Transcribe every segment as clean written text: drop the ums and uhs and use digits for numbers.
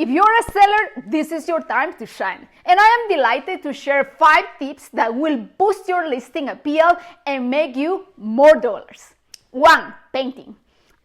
If you're a seller, this is your time to shine. And I am delighted to share 5 tips that will boost your listing appeal and make you more dollars. 1. Painting.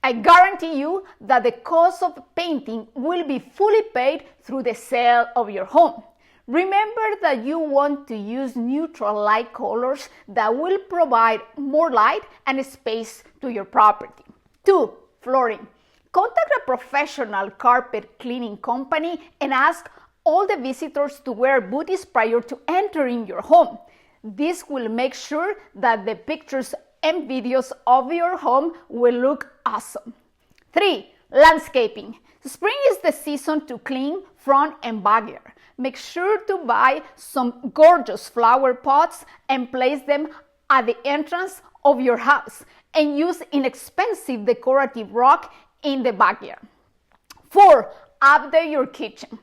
I guarantee you that the cost of painting will be fully paid through the sale of your home. Remember that you want to use neutral light colors that will provide more light and space to your property. 2. Flooring. Contact a professional carpet cleaning company and ask all the visitors to wear booties prior to entering your home. This will make sure that the pictures and videos of your home will look awesome. 3. Landscaping. Spring is the season to clean front and backyard. Make sure to buy some gorgeous flower pots and place them at the entrance of your house and use inexpensive decorative rock in the backyard. 4. Update your kitchen.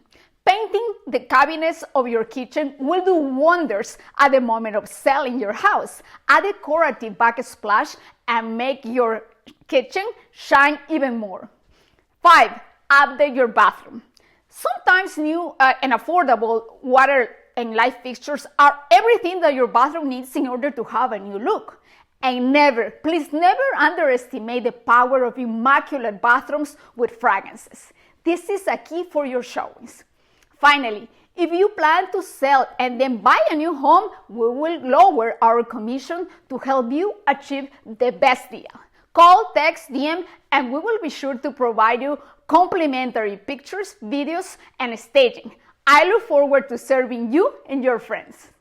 Painting the cabinets of your kitchen will do wonders at the moment of selling your house. Add decorative backsplash and make your kitchen shine even more. 5. Update your bathroom. Sometimes new and affordable water and light fixtures are everything that your bathroom needs in order to have a new look. And never, please never underestimate the power of immaculate bathrooms with fragrances. This is a key for your showings. Finally, if you plan to sell and then buy a new home, we will lower our commission to help you achieve the best deal. Call, text, DM, and we will be sure to provide you complimentary pictures, videos, and staging. I look forward to serving you and your friends.